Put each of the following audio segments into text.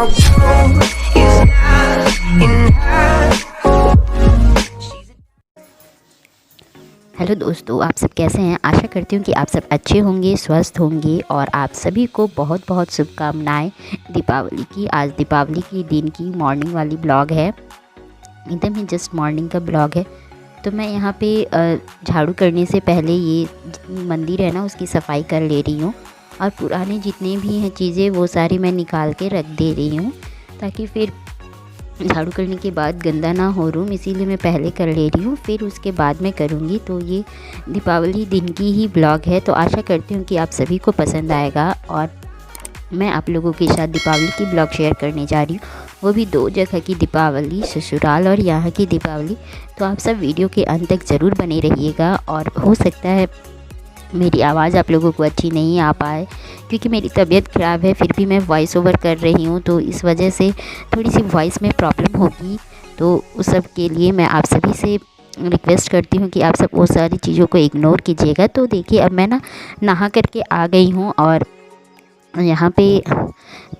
blue is not enough. Hello दोस्तों, आप सब कैसे हैं। आशा करती हूँ कि आप सब अच्छे होंगे, स्वस्थ होंगे और आप सभी को बहुत बहुत शुभकामनाएं दीपावली की। आज दीपावली के दिन की मॉर्निंग वाली ब्लॉग है, एकदम ही जस्ट मॉर्निंग का ब्लॉग है। तो मैं यहाँ पे झाड़ू करने से पहले ये जितनी मंदिर है ना उसकी सफाई कर ले रही हूँ और पुराने जितने भी हैं चीज़ें वो सारी मैं निकाल के रख दे रही हूँ ताकि फिर झाड़ू करने के बाद गंदा ना हो रूम, इसीलिए मैं पहले कर ले रही हूँ, फिर उसके बाद में करूँगी। तो ये दीपावली दिन की ही ब्लॉग है, तो आशा करती हूँ कि आप सभी को पसंद आएगा। और मैं आप लोगों के साथ दीपावली की ब्लॉग शेयर करने जा रही हूँ, वो भी 2 जगह की दीपावली, ससुराल और यहाँ की दीपावली। तो आप सब वीडियो के अंत तक ज़रूर बने रहिएगा। और हो सकता है मेरी आवाज़ आप लोगों को अच्छी नहीं आ पाए क्योंकि मेरी तबीयत ख़राब है, फिर भी मैं वॉइस ओवर कर रही हूँ, तो इस वजह से थोड़ी सी वॉइस में प्रॉब्लम होगी। तो उस सब के लिए मैं आप सभी से रिक्वेस्ट करती हूँ कि आप सब वो सारी चीज़ों को इग्नोर कीजिएगा। तो देखिए, अब मैं नहा करके आ गई हूँ और यहाँ पे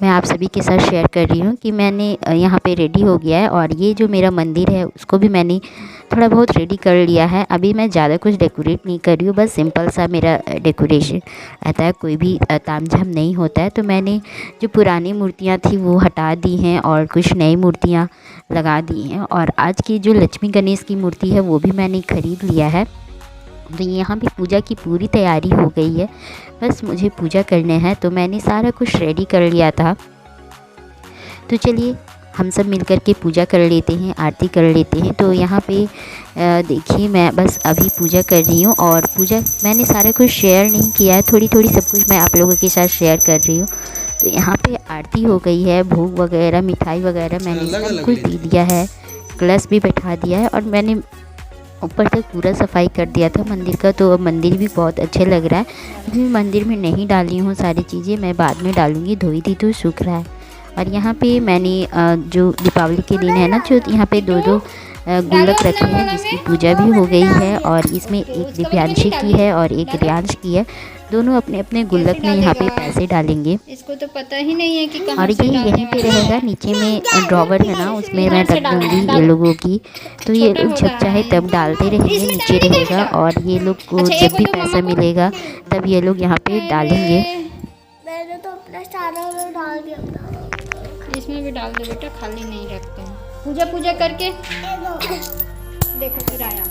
मैं आप सभी के साथ शेयर कर रही हूँ कि मैंने यहाँ पे रेडी हो गया है और ये जो मेरा मंदिर है उसको भी मैंने थोड़ा बहुत रेडी कर लिया है। अभी मैं ज़्यादा कुछ डेकोरेट नहीं कर रही हूँ, बस सिंपल सा मेरा डेकोरेशन रहता है, कोई भी तामझाम नहीं होता है। तो मैंने जो पुरानी मूर्तियाँ थी वो हटा दी हैं और कुछ नई मूर्तियाँ लगा दी हैं। और आज की जो लक्ष्मी गणेश की मूर्ति है वो भी मैंने ख़रीद लिया है। तो यहाँ भी पूजा की पूरी तैयारी हो गई है, बस मुझे पूजा करने हैं। तो मैंने सारा कुछ रेडी कर लिया था। तो चलिए हम सब मिलकर के पूजा कर लेते हैं, आरती कर लेते हैं। तो यहाँ पे देखिए मैं बस अभी पूजा कर रही हूँ और पूजा मैंने सारा कुछ शेयर नहीं किया है, थोड़ी थोड़ी सब कुछ मैं आप लोगों के साथ शेयर कर रही हूँ। तो यहाँ पे आरती हो गई है, भोग वगैरह मिठाई वगैरह मैंने सब कुछ दे दिया है, कलश भी बैठा दिया है और मैंने ऊपर तक पूरा सफाई कर दिया था मंदिर का। तो अब मंदिर भी बहुत अच्छा लग रहा है। अभी मंदिर में नहीं डाली हूँ सारी चीज़ें, मैं बाद में डालूँगी, धोई थी तो सूख रहा है। और यहाँ पे मैंने जो दीपावली के दिन है ना, जो यहाँ पे 2-2 गुल्लक रखे हैं जिसकी पूजा भी हो गई है। और इसमें एक दिव्यांशी की है और एक रियांश की है, दोनों अपने अपने गुल्लक में यहाँ पे पैसे डालेंगे। इसको तो पता ही नहीं है कि कहाँ और ये यहीं पे रहेगा, नीचे में ड्रॉवर है ना उसमें मैं रख दूँगी ये लोगों की। तो ये लोग जब चाहे तब डालते रहेंगे, नीचे रहेगा। और ये लोग को जब भी पैसा मिलेगा तब ये लोग यहाँ पे डालेंगे। मैंने तो अपना सारा डाल दिया। इसमें भी डाल दो बेटा, खाली नहीं रखते हैं। पूजा पूजा करके देखो फिर आया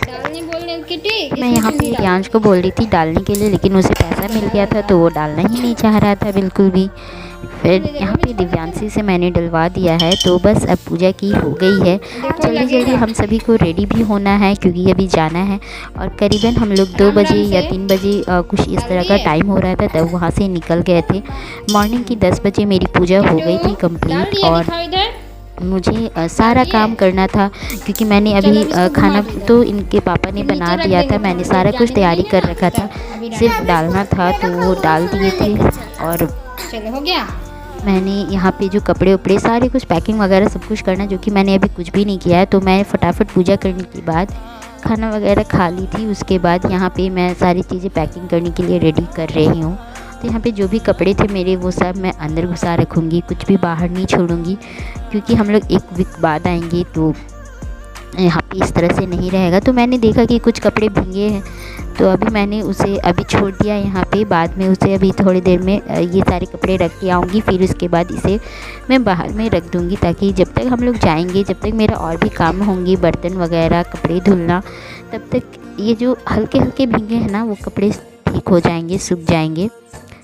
डालने बोलने किटी। मैं यहाँ पे रियांश को बोल रही थी डालने के लिए, लेकिन उसे पैसा मिल गया था तो वो डालना ही नहीं चाह रहा था बिल्कुल भी। फिर यहाँ पे दिव्यांशी से मैंने डलवा दिया है। तो बस अब पूजा की हो गई है। जल्दी जल्दी हम सभी को रेडी भी होना है क्योंकि अभी जाना है। और करीबन हम लोग 2 बजे या 3 बजे कुछ इस तरह का टाइम हो रहा था तब वहाँ से निकल गए थे। मॉर्निंग की 10 बजे मेरी पूजा हो गई थी कंप्लीट और मुझे सारा काम करना था क्योंकि मैंने अभी खाना तो इनके पापा ने बना दिया था, मैंने सारा कुछ तैयारी कर रखा था, सिर्फ डालना था तो वो डाल दिए थे। और चलो हो गया। मैंने यहाँ पे जो कपड़े उपड़े सारे कुछ पैकिंग वगैरह सब कुछ करना, जो कि मैंने अभी कुछ भी नहीं किया है। तो मैं फटाफट पूजा करने के बाद खाना वगैरह खा ली थी, उसके बाद यहाँ पे मैं सारी चीज़ें पैकिंग करने के लिए रेडी कर रही हूँ। तो यहाँ पे जो भी कपड़े थे मेरे वो सब मैं अंदर घुसा रखूँगी, कुछ भी बाहर नहीं छोड़ूंगी क्योंकि हम लोग 1 वीक बाद आएंगे तो यहाँ पे इस तरह से नहीं रहेगा। तो मैंने देखा कि कुछ कपड़े भीगे हैं तो अभी मैंने उसे अभी छोड़ दिया यहाँ पे, बाद में उसे अभी थोड़ी देर में ये सारे कपड़े रख के आऊँगी, फिर उसके बाद इसे मैं बाहर में रख दूँगी ताकि जब तक हम लोग जाएंगे, जब तक मेरा और भी काम होंगे बर्तन वगैरह कपड़े धुलना, तब तक ये जो हल्के हल्के भीगे हैं ना वो कपड़े ठीक हो जाएंगे, सूख जाएंगे।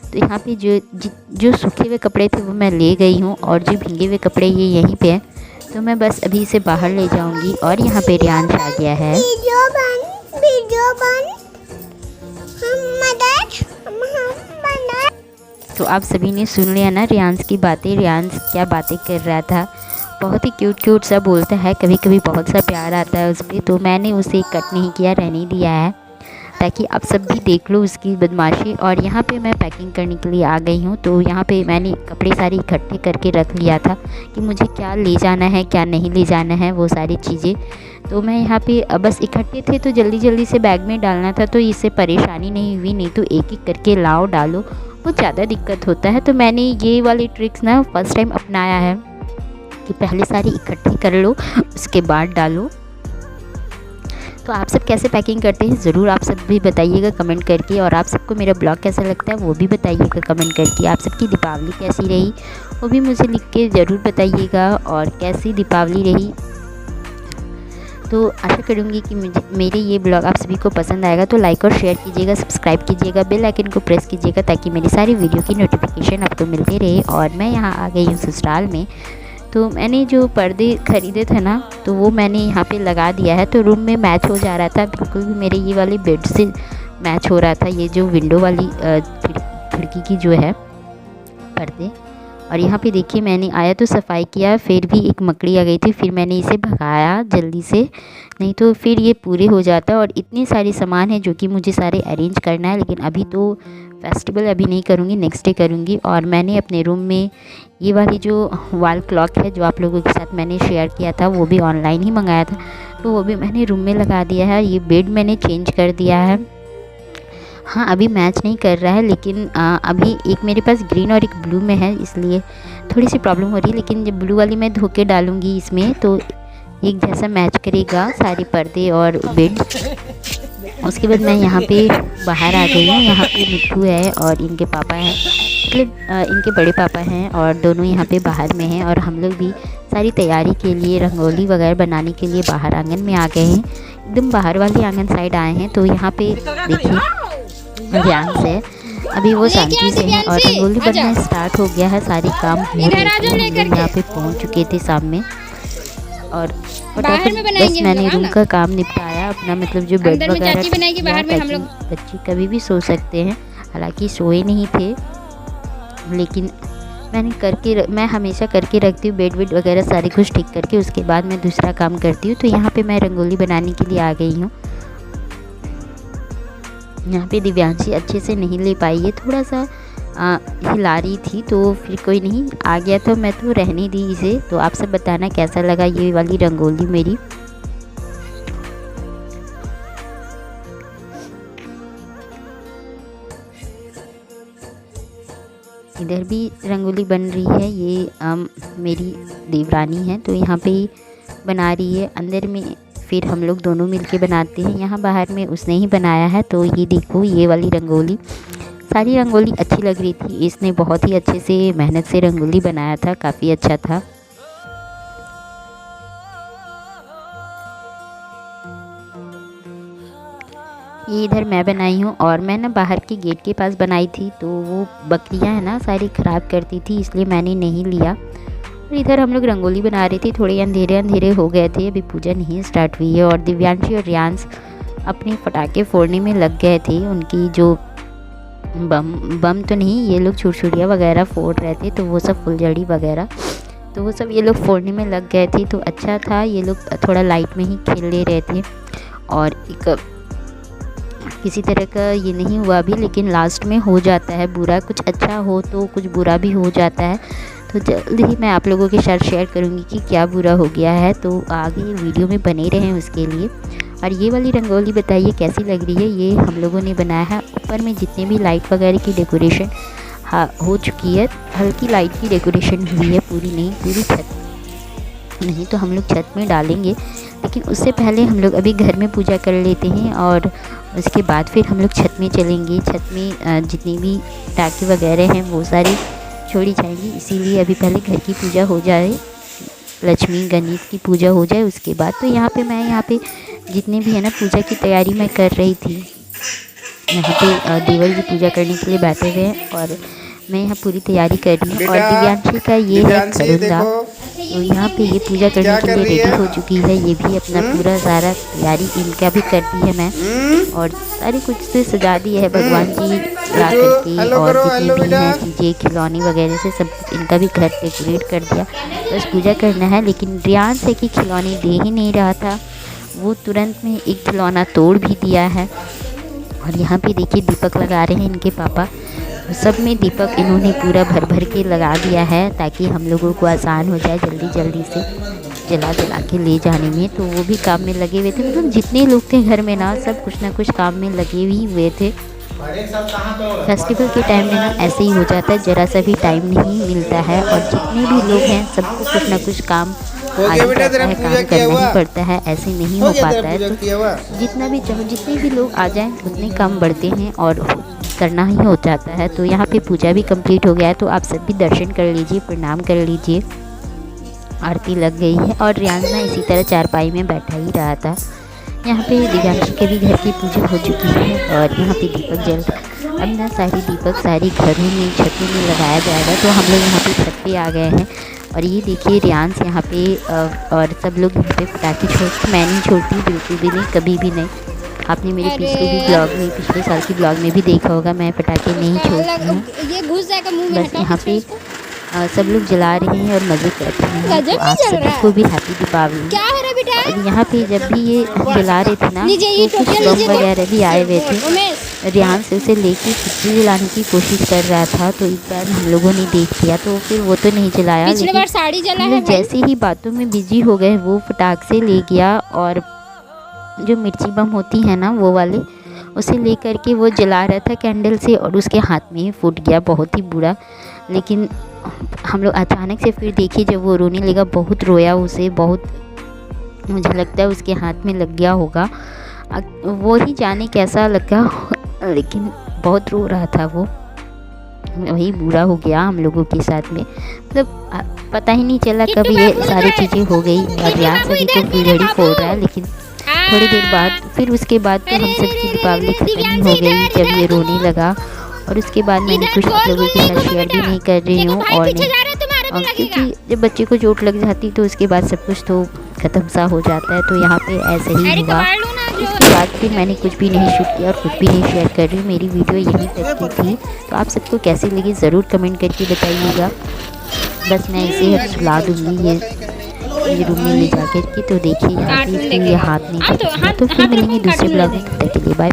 तो यहाँ पे जो सूखे हुए कपड़े थे वो मैं ले गई हूँ और जो भीगे हुए कपड़े ये यहीं पे हैं। तो मैं बस अभी इसे बाहर ले जाऊँगी। और यहाँ पे रियांश आ गया है। तो आप सभी ने सुन लिया ना रियांश की बातें, रियांश क्या बातें कर रहा था, बहुत ही क्यूट सा बोलता है, कभी कभी बहुत सा प्यार आता है उस पर। तो मैंने उसे कट नहीं किया, रहने दिया है ताकि आप सब भी देख लो उसकी बदमाशी। और यहाँ पे मैं पैकिंग करने के लिए आ गई हूँ। तो यहाँ पे मैंने कपड़े सारे इकट्ठे करके रख लिया था कि मुझे क्या ले जाना है क्या नहीं ले जाना है वो सारी चीज़ें। तो मैं यहाँ पे बस इकट्ठे थे तो जल्दी जल्दी से बैग में डालना था, तो इससे परेशानी नहीं हुई, नहीं तो एक एक करके लाओ डालो वो ज़्यादा दिक्कत होता है। तो मैंने ये वाली ट्रिक्स ना फर्स्ट टाइम अपनाया है कि पहले सारी इकट्ठी कर लो, उसके बाद डालो। तो आप सब कैसे पैकिंग करते हैं ज़रूर आप सब भी बताइएगा कमेंट करके, और आप सबको मेरा ब्लॉग कैसा लगता है वो भी बताइएगा कमेंट करके। आप सबकी दीपावली कैसी रही वो भी मुझे लिख के ज़रूर बताइएगा, और कैसी दीपावली रही। तो आशा करूँगी कि मेरे ये ब्लॉग आप सभी को पसंद आएगा। तो लाइक और शेयर कीजिएगा, सब्सक्राइब कीजिएगा, बेल आइकन को प्रेस कीजिएगा ताकि मेरी सारी वीडियो की नोटिफिकेशन आपको मिलती रहे। और मैं यहाँ आ गई हूँ ससुराल में। तो मैंने जो पर्दे ख़रीदे थे ना, तो वो मैंने यहाँ पे लगा दिया है। तो रूम में मैच हो जा रहा था, बिल्कुल भी मेरे ये वाली बेड से मैच हो रहा था, ये जो विंडो वाली खिड़की की जो है पर्दे। और यहाँ पे देखिए मैंने आया तो सफाई किया, फिर भी एक मकड़ी आ गई थी, फिर मैंने इसे भगाया जल्दी से, नहीं तो फिर ये पूरे हो जाता। और इतने सारे सामान हैं जो कि मुझे सारे अरेंज करना है, लेकिन अभी तो फेस्टिवल अभी नहीं करूँगी, नेक्स्ट डे करूँगी। और मैंने अपने रूम में ये वाली जो वॉल क्लॉक है जो आप लोगों के साथ मैंने शेयर किया था, वो भी ऑनलाइन ही मंगाया था, तो वो भी मैंने रूम में लगा दिया है। ये बेड मैंने चेंज कर दिया है। हाँ अभी मैच नहीं कर रहा है, लेकिन अभी एक मेरे पास ग्रीन और एक ब्लू में है, इसलिए थोड़ी सी प्रॉब्लम हो रही है। लेकिन जब ब्लू वाली मैं धो के डालूँगी इसमें तो एक जैसा मैच करेगा सारे पर्दे और बेड। उसके बाद मैं यहाँ पे बाहर आ गई हूँ। यहाँ पे मिट्ठू है और इनके पापा हैं, मतलब इनके बड़े पापा हैं, और दोनों यहाँ पे बाहर में हैं। और हम लोग भी सारी तैयारी के लिए रंगोली वगैरह बनाने के लिए बाहर आंगन में आ गए हैं, एकदम बाहर वाली आंगन साइड आए हैं। तो यहाँ पे देखिए ध्यान से अभी वो शांति से हैं, और रंगोली बनना स्टार्ट हो गया है, सारी काम हो रहे थे। यहाँ पे पहुँच चुके थे सामने, और बस मैंने रूम का काम निपटाया अपना, मतलब जो बेड वगैरह बच्चे कभी भी सो सकते हैं। हालांकि सोए नहीं थे, लेकिन मैं हमेशा करके रखती हूँ बेड वगैरह सारे कुछ ठीक करके, उसके बाद मैं दूसरा काम करती हूँ। तो यहाँ पे मैं रंगोली बनाने के लिए आ गई हूँ। यहाँ पे दिव्यांशी अच्छे से नहीं ले पाई है, थोड़ा सा हिला रही थी, तो फिर कोई नहीं आ गया तो मैं तो रहने दी इसे। तो आप सब बताना कैसा लगा ये वाली रंगोली मेरी। इधर भी रंगोली बन रही है, ये मेरी देवरानी है, तो यहाँ पे बना रही है। अंदर में फिर हम लोग दोनों मिलके बनाते हैं, यहाँ बाहर में उसने ही बनाया है। तो ये देखो ये वाली रंगोली, सारी रंगोली अच्छी लग रही थी, इसने बहुत ही अच्छे से मेहनत से रंगोली बनाया था, काफ़ी अच्छा था। ये इधर मैं बनाई हूँ, और मैं ना बाहर के गेट के पास बनाई थी, तो वो बकरियाँ हैं ना सारी ख़राब करती थी, इसलिए मैंने नहीं लिया। और इधर हम लोग रंगोली बना रहे थे, थोड़े अंधेरे हो गए थे, अभी पूजा नहीं स्टार्ट हुई है। और दिव्यांशी और रियांश अपने पटाखे फोड़ने में लग गए थे, उनकी जो बम तो नहीं, ये लोग छुरछुरियाँ वगैरह फोड़ रहे थे, तो वो सब फुलझड़ी वगैरह, तो वो सब ये लोग फोड़ने में लग गए थे। तो अच्छा था, ये लोग थोड़ा लाइट में ही खेल ले रहे थे, और एक किसी तरह का ये नहीं हुआ भी, लेकिन लास्ट में हो जाता है बुरा, कुछ अच्छा हो तो कुछ बुरा भी हो जाता है। तो जल्द ही मैं आप लोगों के साथ शेयर करूँगी कि क्या बुरा हो गया है, तो आगे वीडियो में बने रहें उसके लिए। और ये वाली रंगोली बताइए कैसी लग रही है, ये हम लोगों ने बनाया है। ऊपर में जितने भी लाइट वगैरह की डेकोरेशन हो चुकी है, हल्की लाइट की डेकोरेशन हुई है, पूरी नहीं, पूरी छत नहीं, तो हम लोग छत में डालेंगे। लेकिन उससे पहले हम लोग अभी घर में पूजा कर लेते हैं, और उसके बाद फिर हम लोग छत में चलेंगे। छत में जितनी भी टाँके वगैरह हैं वो सारी छोड़ी जाएंगी, इसीलिए अभी पहले घर की पूजा हो जाए, लक्ष्मी गणेश की पूजा हो जाए, उसके बाद। तो यहाँ पे जितने भी है ना पूजा की तैयारी मैं कर रही थी। यहाँ पे देवर जी पूजा करने के लिए बैठे हुए हैं, और मैं यहाँ पूरी तैयारी कर रही हूँ। और दिव्यांशी का ये है खरुंदा, तो यहाँ पे ये पूजा करने के लिए रेडी हो चुकी है। ये भी अपना पूरा सारा तैयारी इनका भी करती है मैं, और सारी कुछ से सजा दी है भगवान जी ला करके, और जितनी भी हैं चीज़ें खिलौने वगैरह से सब इनका भी घर डेकोरेट कर दिया, बस पूजा करना है। लेकिन रियांश है कि खिलौने दे ही नहीं रहा था, वो तुरंत में एक खिलौना तोड़ भी दिया है। और यहाँ पे देखिए दीपक लगा रहे हैं इनके पापा, सब में दीपक इन्होंने पूरा भर के लगा दिया है, ताकि हम लोगों को आसान हो जाए जल्दी से जला के ले जाने में। तो वो भी काम में लगे हुए थे, मतलब जितने लोग थे घर में ना, सब कुछ ना कुछ काम में लगे ही हुए थे। फेस्टिवल के टाइम में ना ऐसे ही हो जाता है, ज़रा सा भी टाइम नहीं मिलता है और जितने भी लोग हैं सबको कुछ ना कुछ काम आ ही जाता है, काम करना ही पड़ता है, ऐसे नहीं हो पाता है। तो जितना भी चाहो जितने भी लोग आ जाएं उतने काम बढ़ते हैं और करना ही हो जाता है। तो यहाँ पे पूजा भी कंप्लीट हो गया है, तो आप सब भी दर्शन कर लीजिए, प्रणाम कर लीजिए। आरती लग गई है और रियांश ना इसी तरह चारपाई में बैठा ही रहा था। यहाँ पे दिव्यांशी के भी घर की पूजा हो चुकी है और यहाँ पे दीपक जल अब ना सारी दीपक सारी घरों में छतों में लगाया जाएगा। तो हम लोग यहाँ पे छत पे आ गए हैं और ये देखिए रियांश यहाँ पे और सब लोग यहाँ पे पटाखे छोड़ते, मैं नहीं छोड़ती बिल्कुल भी नहीं, कभी भी नहीं। आपने मेरे पिछले भी ब्लॉग में, पिछले साल की ब्लॉग में भी देखा होगा, मैं पटाखे नहीं छोड़ती हूँ। ये घुस जाएगा मुंह में। बस यहाँ पे सब लोग जला रहे हैं और मज़े कर रहे हैं। तो आप सभी को भी हैप्पी दीपावली। क्या हो रहा है बेटा? और यहाँ पे जब भी ये जला रहे थे ना तो कुछ बम वगैरह भी आए हुए थे। रियांश उसे लेके खुद जलाने की कोशिश कर रहा था, तो एक बार हम लोगों ने देख लिया तो फिर वो तो नहीं जलाया, पिछले बार साड़ी जला है। जैसे ही बातों में बिजी हो गए वो फटाक से ले गया और जो मिर्ची बम होती है ना वो वाले, उसे ले करके वो जला रहा था कैंडल से और उसके हाथ में ही फूट गया, बहुत ही बुरा। लेकिन हम लोग अचानक से फिर देखिए जब वो रोने लगा, बहुत रोया, उसे बहुत, मुझे लगता है उसके हाथ में लग गया होगा, वो ही जाने कैसा लगा, लेकिन बहुत रो रहा था वो। वही बुरा हो गया हम लोगों के साथ में, मतलब पता ही नहीं चला कब ये सारी चीज़ें हो गई। और यहाँ सभी को फुलझड़ी फोड़ रहा है, लेकिन थोड़ी देर बाद फिर उसके बाद तो हम सबकी दीपावली खत्म ही हो गई जब ये रोने लगा। और उसके बाद मैंने कुछ लोगों के साथ शेयर भी नहीं कर रही हूँ और क्योंकि जब बच्चे को चोट लग जाती तो उसके बाद सब कुछ तो ख़त्म सा हो जाता है। तो यहाँ पे ऐसे ही हुआ। इसके बाद फिर मैंने कुछ भी नहीं शूट किया और कुछ भी नहीं शेयर कर रही हूँ। मेरी वीडियो यहीं तक की थी, तो आप सबको कैसी लगी ज़रूर कमेंट करके बताइएगा। बस मैं इसे अब सुला दूँगी ये रूम में ले जाकर के। तो देखिए यहाँ पे ये हाथ नहीं कर, तो फिर मिलेंगे दूसरे ब्लॉग में, तब तक के लिए बाय।